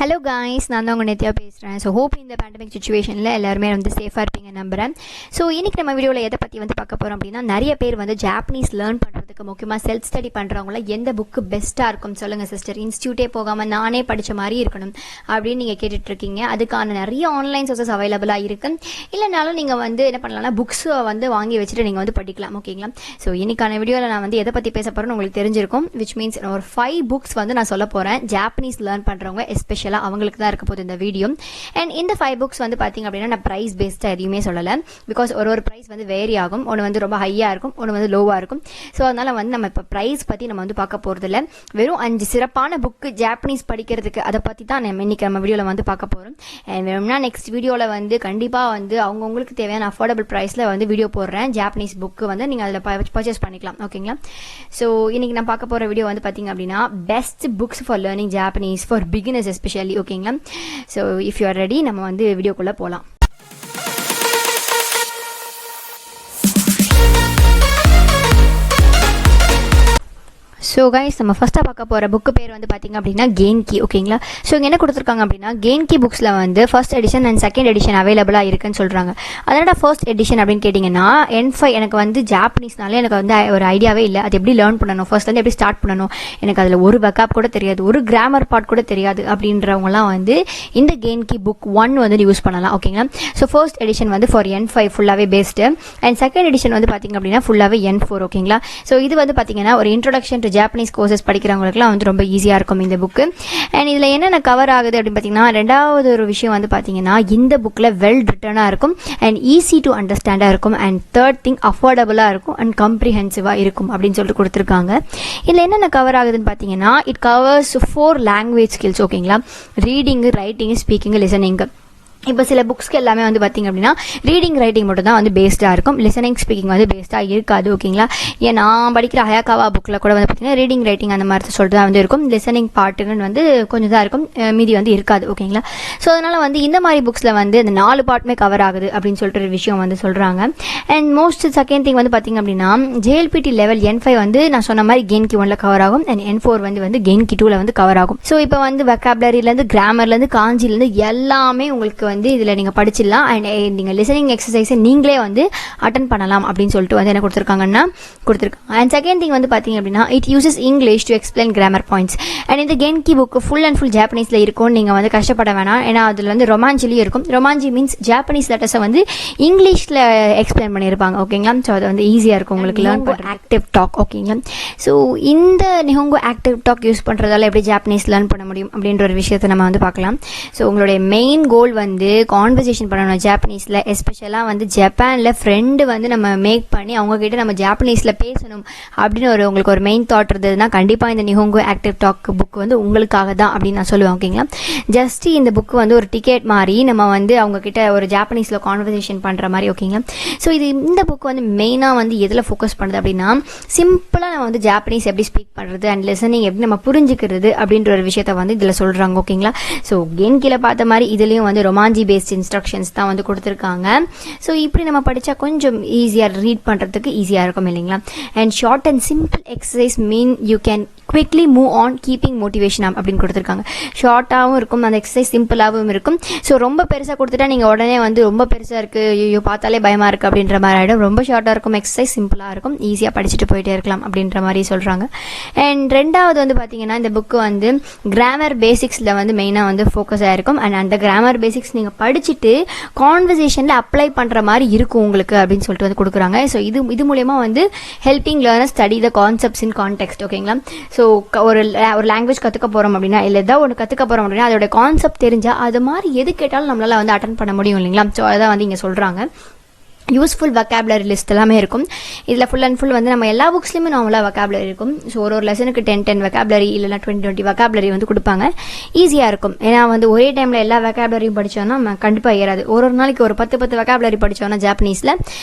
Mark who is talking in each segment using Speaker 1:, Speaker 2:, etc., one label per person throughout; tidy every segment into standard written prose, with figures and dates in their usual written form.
Speaker 1: Hello guys, நான் தான் உங்கள் நithya பேசுகிறேன். ஸோ ஹோப் இந்த பேண்டமிக் சுச்சுவேஷனில் எல்லாருமே வந்து சேஃபாக இருப்பீங்க நம்புகிறேன். ஸோ இன்றைக்கி நம்ம வீடியோவில் எதை பற்றி வந்து பார்க்க போகிறோம் அப்படின்னா, நிறைய பேர் வந்து ஜாப்பனீஸ் லேர்ன் பண்ணுறதுக்கு முக்கியமாக செல்ஃப் ஸ்டடி பண்ணுறவங்கள எந்த புக்கு பெஸ்ட்டாக இருக்கும் சொல்லுங்கள் சிஸ்டர், இன்ஸ்டியூட்டே போகாமல் நானே படித்த மாதிரி இருக்கணும் அப்படின்னு நீங்கள் கேட்டுட்ருக்கீங்க. அதுக்கான நிறைய ஆன்லைன் சோர்சஸ் அவைலபிளாக இருக்குது. இல்லைனாலும் நீங்கள் வந்து என்ன பண்ணலாம்னா புக்ஸை வந்து வாங்கி வச்சுட்டு நீங்கள் வந்து படிக்கலாம். ஓகேங்களா? ஸோ இன்றைக்கான வீடியோவில் நான் வந்து எதை பற்றி பேச போகிறேன்னு உங்களுக்கு தெரிஞ்சிருக்கும். விச் மீன்ஸ் ஒரு 5 புக்ஸ் வந்து நான் சொல்ல போகிறேன். ஜாப்பனீஸ் லேர்ன் பண்ணுறவங்க எஸ்பெஷலாக அவங்களுக்கு தான் இருக்க போகுது இந்த வீடியோ. அண்ட் இந்த 5 புக்ஸ் வந்து பார்த்தீங்க அப்படின்னா நான் ப்ரைஸ் பேஸ்டாக எதுவுமே சொல்லலை. பிகாஸ் ஒரு ப்ரைஸ் வந்து வேரி ஆகும். ஒன்று வந்து ரொம்ப ஹையாக இருக்கும், ஒன்று வந்து லோவாக இருக்கும். ஸோ அதனால் வந்து நம்ம இப்போ ப்ரைஸ் பற்றி நம்ம வந்து பார்க்க போகிறதில்ல. வெறும் 5 சிறப்பான புக்கு ஜாப்பனீஸ் படிக்கிறதுக்கு அதை பற்றி தான் நம்ம இன்றைக்கி நம்ம வீடியோவில் வந்து பார்க்க போகிறோம். அண்ட் வேணும்னா நெக்ஸ்ட் வீடியோவில் வந்து கண்டிப்பாக வந்து அவங்கவுங்களுக்கு தேவையான அஃபோர்டபுள் ப்ரைஸில் வந்து வீடியோ போடுறேன். ஜாப்பனீஸ் புக்கு வந்து நீங்கள் அதில் பர்ச்சேஸ் பண்ணிக்கலாம். ஓகேங்களா? ஸோ இன்றைக்கி நான் பார்க்க போகிற வீடியோ வந்து பார்த்தீங்க அப்படின்னா best books for learning Japanese for beginners especially. ஓகேங்களா? So if you are ready, நம்ம வந்து வீடியோக்குள்ளே போகலாம். ஸோ கைஸ், நம்ம ஃபஸ்ட்டாக பார்க்க போகிற புக்கு பேர் வந்து பார்த்திங்க அப்படின்னா கெயின்கி. ஓகேங்களா? ஸோ இங்கே என்ன கொடுத்துருக்காங்க அப்படின்னா கெயின்கி புக்ஸில் வந்து first edition and second edition அவைலபிளாக இருக்குன்னு சொல்கிறாங்க. அதோட ஃபர்ஸ்ட் எடிஷன் அப்படின்னு கேட்டிங்கன்னா N5 எனக்கு வந்து ஜாப்பனீஸ்னாலே எனக்கு வந்து ஒரு ஐடியாவே இல்லை. அது எப்படி லேர்ன் பண்ணணும், ஃபர்ஸ்ட்லேருந்து எப்படி ஸ்டார்ட் பண்ணணும், எனக்கு அதில் ஒரு வெக்காப் கூட தெரியாது, ஒரு கிராமர் பார்ட் கூட தெரியாது அப்படின்றவங்கலாம் வந்து இந்த கெயின்கி புக் 1 வந்து யூஸ் பண்ணலாம். ஓகேங்களா? ஸோ ஃபர்ஸ்ட் எடிஷன் வந்து ஃபார் N5 ஃபுல்லாகவே பேஸ்டு. அண்ட் செகண்ட் எடிஷன் வந்து பார்த்திங்க அப்படின்னா ஃபுல்லாகவே N4. ஓகேங்களா? ஸோ இது வந்து பார்த்திங்கன்னா ஒரு இன்ட்ரோடக்ஷன் டு ஜாப்பனீஸ் கோர்சஸ் படிக்கிறவங்களுக்குலாம் வந்து ரொம்ப ஈஸியாக இருக்கும் இந்த புக்கு. அண்ட் இதில் என்னென்ன கவர் ஆகுது அப்படின்னு பார்த்தீங்கன்னா, ரெண்டாவது ஒரு விஷயம் வந்து பார்த்தீங்கன்னா இந்த புக்கில் வெல் ரிட்டனாக இருக்கும் அண்ட் ஈஸி டு அண்டர்ஸ்டாண்டாக இருக்கும். அண்ட் தேர்ட் திங் அஃபோர்டபுளாக இருக்கும் அண்ட் காம்ப்ரிஹென்சிவாக இருக்கும் அப்படின்னு சொல்லிட்டு கொடுத்துருக்காங்க. இதில் என்னென்ன கவர் ஆகுதுன்னு பார்த்தீங்கன்னா, இட் கவர்ஸ் 4 லாங்குவேஜ் ஸ்கில்ஸ். ஓகேங்களா? Reading, writing, speaking, listening. இப்போ சில புக்ஸ்க்கு எல்லாமே வந்து பார்த்திங்க அப்படின்னா ரீடிங் ரைட்டிங் மட்டும் தான் வந்து பேஸ்டாக இருக்கும். லிசனிங் ஸ்பீக்கிங் வந்து பேஸ்டாக இருக்காது. ஓகேங்களா? ஏன் நான் படிக்கிற ஹயாக்காவா புக்கில் கூட வந்து பார்த்திங்கன்னா ரீடிங் ரைட்டிங் அந்த மாதிரி சொல்லிட்டு தான் வந்து இருக்கும். லிசனிங் பார்ட்டுன்னு வந்து கொஞ்சம் தான் இருக்கும், மீதி வந்து இருக்காது. ஓகேங்களா? ஸோ அதனால் வந்து இந்த மாதிரி புக்ஸில் வந்து இந்த 4 பார்ட்டுமே கவர் ஆகுது அப்படின்னு சொல்லிட்டு ஒரு விஷயம் வந்து சொல்கிறாங்க. அண்ட் மோஸ்ட் செகண்ட் திங் வந்து பார்த்திங்க அப்படின்னா JLPT லெவல் N5 வந்து நான் சொன்ன மாதிரி கெயின்கி 1ல் கவர் ஆகும். அண்ட் N4 வந்து கெயின்கி 2ல் வந்து கவர் ஆகும். ஸோ இப்போ வந்து வெக்காபுலரியிலேருந்து கிராமர்லேருந்து காஞ்சிலேருந்து எல்லாமே உங்களுக்கு வந்து இதில் நீங்கள் படிச்சிடலாம். அண்ட் நீங்கள் லிசனிங் எக்ஸசைஸை நீங்களே வந்து அட்டன் பண்ணலாம் அப்படின்னு சொல்லிட்டு வந்து என்ன கொடுத்துருக்காங்கன்னா கொடுத்துருக்காங்க. அண்ட் செகண்ட் திங் வந்து பார்த்தீங்க அப்படின்னா it uses English to explain grammar points. And இந்த கெயின்கி புக்கு ஃபுல் அண்ட் ஃபுல் ஜாப்பனீஸில் இருக்கும். நீங்கள் வந்து கஷ்டப்பட வேணாம். ஏன்னா அதில் வந்து ரொமான்சிலையும் இருக்கும். ரொமான்சி மீன்ஸ் ஜாப்பனீஸ் லெட்டர்ஸை வந்து இங்கிலீஷில் எக்ஸ்பிளைன் பண்ணியிருப்பாங்க. ஓகேங்களா? ஸோ அது வந்து ஈஸியாக இருக்கும் உங்களுக்கு லேர்ன் பண்ணுற ஆக்டிவ் டாக். ஓகேங்களா? ஸோ இந்த நிஹோங்கோ ஆக்டிவ் டாக் யூஸ் பண்ணுறதால எப்படி ஜாப்பனீஸ் லேர்ன் பண்ண முடியும் அப்படின்ற ஒரு விஷயத்தை நம்ம வந்து பார்க்கலாம். ஸோ உங்களுடைய மெயின் கோல் வந்து கான்வர்சேஷன் பண்ணணும் ஜாப்பனீஸில். எஸ்பெஷலாக வந்து ஜப்பானில் ஃப்ரெண்டு வந்து நம்ம மேக் பண்ணி அவங்கக்கிட்ட நம்ம ஜாப்பனீஸில் பேசணும் அப்படின்னு உங்களுக்கு ஒரு மெயின் தாட் இருந்ததுன்னா கண்டிப்பாக இந்த நிஹோங்கோ ஆக்டிவ் டாக் புக் வந்து உங்களுக்காக தான் அப்படின்னு நான் சொல்லுவேன். ஓகேங்களா? ஜஸ்ட் இந்த புக்கு வந்து ஒரு டிக்கெட் மாதிரி நம்ம வந்து அவங்கக்கிட்ட ஒரு ஜாப்பனீஸில் கான்வர்சேஷன் பண்ணுற மாதிரி. ஓகேங்களா? ஸோ இந்த புக் வந்து மெயினாக வந்து எதில் ஃபோக்கஸ் பண்ணுது அப்படின்னா சிம்பிளாக நம்ம வந்து ஜாப்பனீஸ் எப்படி ஸ்பீக் பண்ணுறது அண்ட் லிசனிங் எப்படி நம்ம புரிஞ்சுக்கிறது அப்படின்ற ஒரு விஷயத்த வந்து இதில் சொல்கிறாங்க. ஓகேங்களா? ஸோ கெயின்கில பார்த்த மாதிரி இதுலேயும் வந்து ரொமான்சி பேஸ்ட் இன்ஸ்ட்ரக்ஷன்ஸ் தான் வந்து கொடுத்துருக்காங்க. ஸோ இப்படி நம்ம படித்தா கொஞ்சம் ஈஸியாக ரீட் பண்ணுறதுக்கு ஈஸியாக இருக்கும் இல்லைங்களா? And short and simple exercise mean you can quickly move on keeping motivation up அப்படின்னு கொடுத்துருக்காங்க. ஷார்ட்டாகவும் இருக்கும், அந்த எக்ஸசைஸ் சிம்பிளாகவும் இருக்கும். ஸோ ரொம்ப பெருசாக கொடுத்துட்டா நீங்கள் உடனே வந்து ரொம்ப பெருசாக இருக்குது, ஐயோ பார்த்தாலே பயமாக இருக்குது அப்படின்ற மாதிரி ஆகிடும். ரொம்ப ஷார்ட்டாக இருக்கும், எக்ஸசைஸ் சிம்பிளாக இருக்கும், ஈஸியாக படிச்சுட்டு போயிட்டே இருக்கலாம் அப்படின்ற மாதிரி சொல்கிறாங்க. அண்ட் ரெண்டாவது வந்து பார்த்தீங்கன்னா இந்த புக்கு வந்து கிராமர் பேசிக்ஸில் வந்து மெயினாக வந்து ஃபோக்கஸ் ஆகிருக்கும். அண்ட் அந்த கிராமர் பேசிக்ஸ் நீங்கள் படிச்சுட்டு கான்வர்சேஷனில் அப்ளை பண்ணுற மாதிரி இருக்கும் உங்களுக்கு அப்படின்னு சொல்லிட்டு வந்து கொடுக்குறாங்க. ஸோ இது மூலயமா வந்து helping learner study the concepts in context. ஓகேங்களா? ஸோ ஒரு லாங்குவேஜ் கற்றுக்க போகிறோம் அப்படின்னா இல்லை ஏதாவது ஒன்று கற்றுக்க போகிறோம் அப்படின்னா அதோட கான்செப்ட் தெரிஞ்சால் அது மாதிரி எது கேட்டாலும் நம்மளால் வந்து அட்டன் பண்ண முடியும் இல்லைங்களா? ஸோ அதான் வந்து இங்கே சொல்கிறாங்க. யூஸ்ஃபுல் வெக்காபுலரி லிஸ்ட் எல்லாமே இருக்கும் இதில். ஃபுல் அண்ட் ஃபுல் வந்து நம்ம எல்லா புக்ஸ்லையுமே நார்மலாக வெக்காபுலரி இருக்கும். ஸோ ஒரு லெசனுக்கு 10 வெக்காபுலரி இல்லைனா 20 வெக்காபுலரி வந்து கொடுப்பாங்க. ஈஸியாக இருக்கும். ஏன்னா வந்து ஒரே டைமில் எல்லா வெக்காபுலரியும் படித்தோன்னா நம்ம கண்டிப்பாக ஏறாது. ஒரு நாளைக்கு ஒரு 10 வெக்காபுலரி படித்தோன்னா ஜாப்பனீஸில்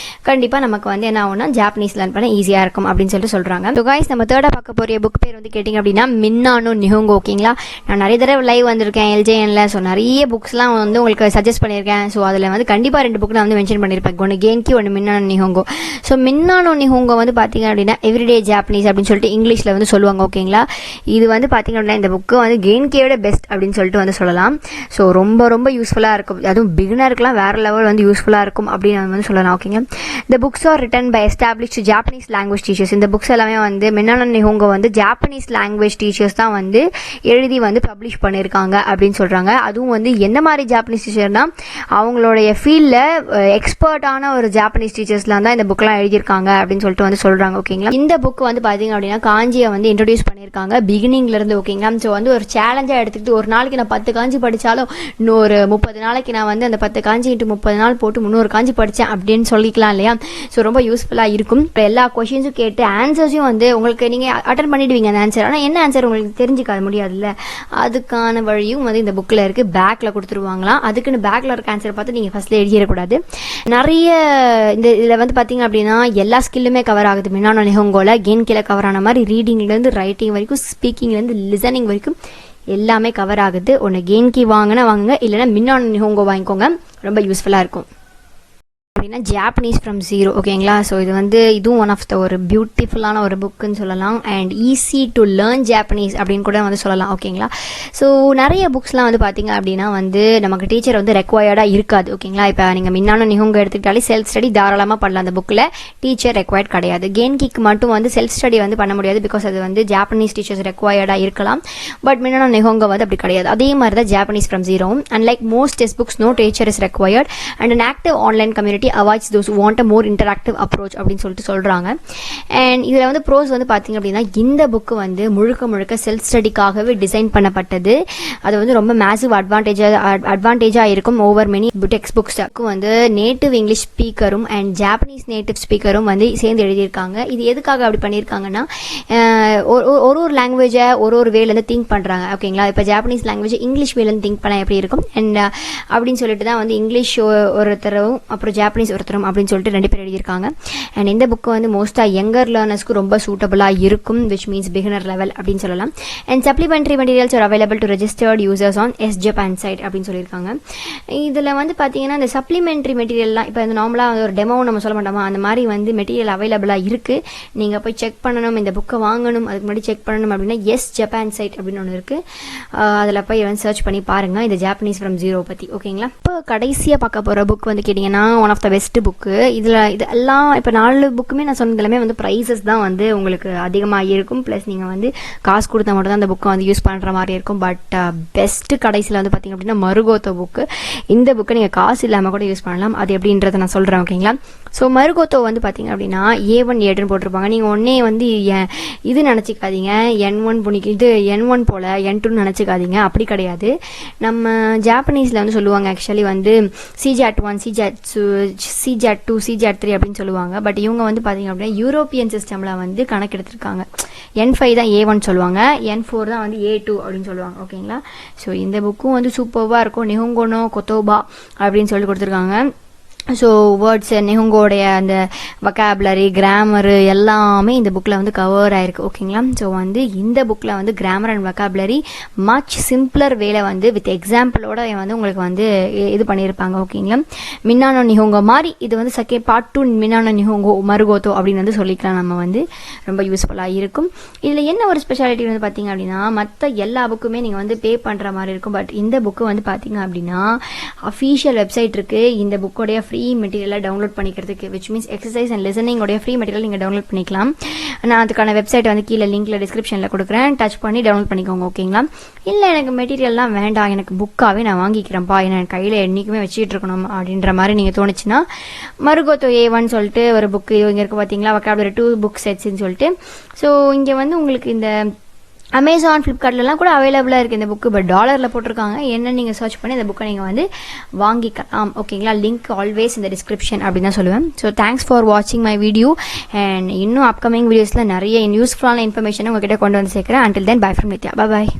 Speaker 1: கண்டிப்பாக நமக்கு வந்து என்ன ஆகும்னா ஜாப்பனீஸ் லேர்ன் பண்ண ஈஸியாக இருக்கும் அப்படின்னு சொல்லிட்டு சொல்கிறாங்க. ஸோ காய்ஸ், நம்ம தேர்டாக பார்க்க போகிற புக் பேர் வந்து கேட்டிங்க அப்படின்னா மின்னானோ நிஹோங்கோ. ஓகேங்களா? நான் நிறைய தடவை லைவ் வந்திருக்கேன் LJNல. ஸோ நிறைய புக்ஸ்லாம் வந்து உங்களுக்கு சஜஸ்ட் பண்ணியிருக்கேன். ஸோ அதில் வந்து கண்டிப்பாக 2 புக் நான் வந்து மென்ஷன் பண்ணியிருப்பேன். ஒன்று கென்கி, ஒன்று மின்னானோ நிஹோங்கோ. ஸோ மின்னானோ நிஹோங்கோ வந்து பார்த்திங்க அப்படின்னா எவ்ரிடே ஜாப்பனீஸ் அப்படின்னு சொல்லிட்டு இங்கிலீஷில் வந்து சொல்லுவாங்க. ஓகேங்களா, இது வந்து பார்த்திங்க அப்படின்னா இந்த புக்கு வந்து கென்கியோட பெஸ்ட் அப்படின்னு சொல்லிட்டு வந்து சொல்லலாம். ஸோ ரொம்ப ரொம்ப யூஸ்ஃபுல்லாக இருக்கும், அதுவும் பிகினருக்குலாம் வேறு லெவல் வந்து யூஸ்ஃபுல்லாக இருக்கும் அப்படின்னு வந்து சொல்லலாம். ஓகேங்க, இந்த books are written by established Japanese language teachers. இந்த புக்ஸ் எல்லாமே வந்து மின்னானோ நிஹோங்கோ வந்து ஜாப்பனீஸ் லாங்குவேஜ் டீச்சர்ஸ் தான் வந்து எழுதி வந்து பப்ளிஷ் பண்ணியிருக்காங்க அப்படின்னு சொல்கிறாங்க. அதுவும் வந்து எந்த மாதிரி ஜாப்பனீஸ் டீச்சர்னா அவங்களுடைய ஃபீல்டில் எக்ஸ்பர்ட்டான ஒரு ஜாப்பனீஸ் டீச்சர்ஸ்லாம் தான் இந்த புக்கெலாம் எழுதியிருக்காங்க அப்படின்னு சொல்லிட்டு வந்து சொல்கிறாங்க. ஓகேங்களா, இந்த புக் வந்து பார்த்தீங்க அப்படின்னா காஞ்சியை வந்து இன்ட்ரடியூஸ் பண்ணியிருக்காங்க பிகினிங்லேருந்து. ஓகேங்களா, ஸோ வந்து ஒரு சேலஞ்சாக எடுத்துக்கிட்டு ஒரு நாளைக்கு நான் 10 காஞ்சி படித்தாலும் இன்னொரு 30 நாளைக்கு நான் வந்து அந்த 10 காஞ்சி இன்ட்டு 30 நாள் போட்டு 300 காஞ்சி படித்தேன் அப்படின்னு சொல்லிக்கலாம் இல்லையா. ஸோ ரொம்ப யூஸ்ஃபுல்லாக இருக்கும். இப்போ எல்லா கொஷின்ஸும் கேட்டு ஆன்சர்ஸையும் வந்து உங்களுக்கு நீங்கள் அட்டன் பண்ணிடுவீங்க அந்த ஆன்சர். ஆனால் என்ன ஆன்சர் உங்களுக்கு தெரிஞ்சுக்க முடியாதுல்ல, அதுக்கான வழியும் வந்து இந்த புக்கில் இருக்குது. பேக்கில் கொடுத்துருவாங்களாம். அதுக்குன்னு பேக்கில் இருக்க ஆன்சர் பார்த்து நீங்கள் ஃபஸ்ட்டில் எழுதிடக்கூடாது. நிறைய இந்த இதில் வந்து பார்த்தீங்க அப்படின்னா எல்லா ஸ்கில்லுமே கவர் ஆகுது. மின்னானோ நிஹோங்கோவில் கென்கில கவர் ஆன மாதிரி ரீடிங்லேருந்து ரைட்டிங் வரைக்கும், ஸ்பீக்கிங்லேருந்து லிசனிங் வரைக்கும் எல்லாமே கவர் ஆகுது. ஒன்று கென்கி வாங்குங்க, இல்லைன்னா மின்னானோ நிஹோங்கோ வாங்கிக்கோங்க, ரொம்ப யூஸ்ஃபுல்லாக இருக்கும். அப்படின்னா ஜாப்பனீஸ் ஃப்ரம் ஜீரோ. ஓகேங்களா, ஸோ இது வந்து இதுவும் ஒன் ஆஃப் த ஒரு பியூட்டிஃபுல்லான ஒரு புக்குன்னு சொல்லலாம். And easy to learn Japanese அப்படின்னு கூட வந்து சொல்லலாம். ஓகேங்களா, ஸோ நிறைய புக்ஸ்லாம் வந்து பார்த்தீங்க அப்படின்னா வந்து நமக்கு டீச்சர் வந்து ரெக்வயர்டாக இருக்காது. ஓகேங்களா, இப்போ நீங்கள் மின்னானோ நிஹோங்கோ எடுத்துக்கிட்டாலே செல்ஃப் ஸ்டடி தாராளமாக பண்ணலாம். அந்த புக்கில் டீச்சர் ரெக்வயர்ட் கிடையாது. கென்கிக்கு மட்டும் வந்து செல்ஃப் ஸ்டடி வந்து பண்ண முடியாது, பிகாஸ் அது வந்து ஜாப்பனீஸ் டீச்சர்ஸ் ரெக்வயர்டாக இருக்கலாம். பட் மின்னானோ நிஹோங்கோ வந்து அப்படி கிடையாது. அதே மாதிரி தான் ஜாப்பனீஸ் ஃப்ரம் ஜீரோவும். And like most test books, no teacher is required and an active online community avoids those who want a more interactive approach அப்படின்னு சொல்லிட்டு சொல்கிறாங்க. அண்ட் இதில் வந்து ப்ரோஸ் வந்து பார்த்திங்க அப்படின்னா இந்த புக்கு வந்து முழுக்க செல்ஃப் ஸ்டடிக்காகவே டிசைன் பண்ணப்பட்டது. அது வந்து ரொம்ப மேசிவ் அட்வான்டேஜாக இருக்கும் ஓவர் மெனி டெக்ஸ்ட் புக்ஸ்க்கு. வந்து நேட்டிவ் இங்கிலீஷ் ஸ்பீக்கரும் அண்ட் ஜாப்பனீஸ் நேட்டிவ் ஸ்பீக்கரும் வந்து சேர்ந்து எழுதியிருக்காங்க. இது எதுக்காக அப்படி பண்ணியிருக்காங்கன்னா ஒரு லாங்குவேஜை ஒரு வேலேருந்து திங்க் பண்ணுறாங்க. ஓகேங்களா, இப்போ ஜாப்பனீஸ் லாங்குவேஜ் இங்கிலீஷ் வேலேருந்து திங்க் பண்ண எப்படி இருக்கும் அண்ட் அப்படின்னு சொல்லிட்டு தான் வந்து இங்கிலீஷ் ஒருத்தரும் அப்புறம் ஜாப்பனீஸ் ஒருத்தரும் அப்படின்னு சொல்லிட்டு 2 பேர் எழுதியிருக்காங்க. அண்ட் இந்த புக்கு வந்து மோஸ்ட்டாக யங்கர் லேர்னர்ஸ்க்கு ரொம்ப சூட்டபுளாக இருக்கும், விச் மீன்ஸ் பிகினர் லெவல் அப்படின்னு சொல்லலாம். And supplementary materials are available to registered users on Japan site அப்படின்னு சொல்லியிருக்காங்க. இதில் வந்து பார்த்தீங்கன்னா இந்த சப்ளிமெண்ட்ரி மெட்டீரியல்லாம் இப்போ இந்த நார்மலாக ஒரு டெமோ நம்ம சொல்ல மாட்டோமா, அந்த மாதிரி வந்து மெட்டீரியல் அவைலபிளாக இருக்குது. நீங்கள் போய் செக் பண்ணணும், இந்த புக்கை வாங்கணும், அதுக்கு முன்னாடி செக் பண்ணணும் அப்படின்னா ஜப்பான் சைட் அப்படின்னு ஒன்று இருக்குது. அதில் போய் வந்து சர்ச் பண்ணி பாருங்கள் இந்த ஜாப்பனீஸ் ஃப்ரம் ஜீரோ பற்றி. ஓகேங்களா, இப்போ கடைசியாக பார்க்க போகிற புக் வந்து கேட்டிங்கன்னா one of the best book. இது எல்லாம் இப்போ 4 புக்குமே நான் சொன்னது எல்லாமே வந்து ப்ரைஸஸ் தான் வந்து உங்களுக்கு அதிகமாக இருக்கும். ப்ளஸ் நீங்கள் வந்து காசு கொடுத்தா மட்டும் தான் அந்த புக்கை வந்து யூஸ் பண்ணுற மாதிரி இருக்கும். பட் பெஸ்ட்டு கடைசியில் வந்து பார்த்திங்க அப்படின்னா மருகோத்தோ புக்கு. இந்த புக்கை நீங்கள் காசு இல்லாமல் கூட யூஸ் பண்ணலாம். அது எப்படின்றத நான் சொல்கிறேன். ஓகேங்களா, ஸோ மருகோத்தோ வந்து பார்த்திங்க அப்படின்னா A1 A2 போட்டிருப்பாங்க. நீங்கள் ஒன்றே வந்து இது நினச்சிக்காதீங்க, N1 புனிக்கு இது N1 போல் N2 நினச்சிக்காதீங்க, அப்படி கிடையாது. நம்ம ஜாப்பனீஸில் வந்து சொல்லுவாங்க ஆக்சுவலி வந்து CJAT1 CJAT2 CJAT3 அப்படின்னு சொல்லுவாங்க. பட் இவங்க வந்து பார்த்தீங்க அப்படின்னா யூரோப்பியன் சிஸ்டமில் வந்து கணக்கு எடுத்திருக்காங்க. N5 தான் A1 சொல்லுவாங்க, N4 தான் வந்து A2 அப்படின்னு சொல்லுவாங்க. ஓகேங்களா, ஸோ இந்த புக்கும் வந்து சூப்பராக இருக்கும். நிஹோங்கோனோ கொத்தோபா அப்படின்னு சொல்லி கொடுத்துருக்காங்க. ஸோ வேர்ட்ஸ் நிஹோங்கோடைய அந்த வொக்காபுலரி கிராமரு எல்லாமே இந்த புக்கில் வந்து கவர் ஆயிருக்கு. ஓகேங்களா, ஸோ வந்து இந்த புக்கில் வந்து grammar and vocabulary much simpler வேலை வந்து வித் எக்ஸாம்பிளோட வந்து உங்களுக்கு வந்து இது பண்ணியிருப்பாங்க. ஓகேங்களா, மின்னானோ நிஹோங்கோ மாதிரி இது வந்து செகண்ட் பார்ட் 2 மின்னானோ நிஹோங்கோ மருகோத்தோ அப்படின்னு வந்து சொல்லிக்கலாம். நம்ம வந்து ரொம்ப யூஸ்ஃபுல்லாக இருக்கும். இதில் என்ன ஒரு ஸ்பெஷாலிட்டி வந்து பார்த்தீங்க அப்படின்னா மற்ற எல்லா புக்குமே நீங்கள் வந்து பே பண்ணுற மாதிரி இருக்கும். பட் இந்த புக்கு வந்து பார்த்தீங்க அப்படின்னா அஃபீஷியல் வெப்சைட் இருக்குது. இந்த புக்கோடைய ஃப்ரீ மெட்டீரியலை டவுன்லோட் பண்ணிக்கிறதுக்கு, விச் மீன்ஸ் எக்ஸசைஸ் அண்ட் லிசனிங்கோடைய ஃப்ரீ மெட்டீரியல் நீங்கள் டவுன்லோட் பண்ணிக்கலாம். நான் அதுக்கான வெப்சைட் வந்து கீழே லிங்க்ல டிஸ்கிரிப்ஷனில் கொடுக்குறேன், டச் பண்ணி டவுன்லோட் பண்ணிக்கோங்க. ஓகேங்களா, இல்லை எனக்கு மெட்டீரியல்லாம் வேண்டாம், எனக்கு புக்காகவே நான் வாங்கிக்கிறேன்ப்பா, என் கையில் என்றைக்குமே வச்சுக்கிட்டு இருக்கணும் அப்படின்ற மாதிரி நீங்கள் தோணுச்சுன்னா மருகோத்தோ A1 சொல்லிட்டு ஒரு புக்கு இங்கே இருக்குது பார்த்தீங்களா, வொக்காபுலரி 2 புக் செட்ஸ்ன்னு சொல்லிட்டு. ஸோ இங்கே வந்து உங்களுக்கு இந்த அமேசான் ஃப்ளிப்கார்ட்லலாம் கூட அவைலபிளாக இருக்குது இந்த புக்கு. பட் டாலரில் போட்டிருக்காங்க. என்ன நீங்கள் சர்ச் பண்ணி இந்த புக்கை நீங்கள் வந்து வாங்கிக்கலாம். ஓகேங்களா, லிங்க் ஆல்வேஸ் இந்த டிஸ்கிரிப்ஷன் அப்படின்னு தான் சொல்லுவேன். ஸோ தேங்க்ஸ் ஃபார் வாட்சிங் மை வீடியோ. அண்ட் இன்னும் அப்கமிங் வீடியோஸில் நிறைய யூஸ்ஃபுல்லான இன்ஃபர்மேஷனை உங்ககிட்ட கொண்டு வந்து சேர்க்குறேன். Until then by from Nithya. Bye.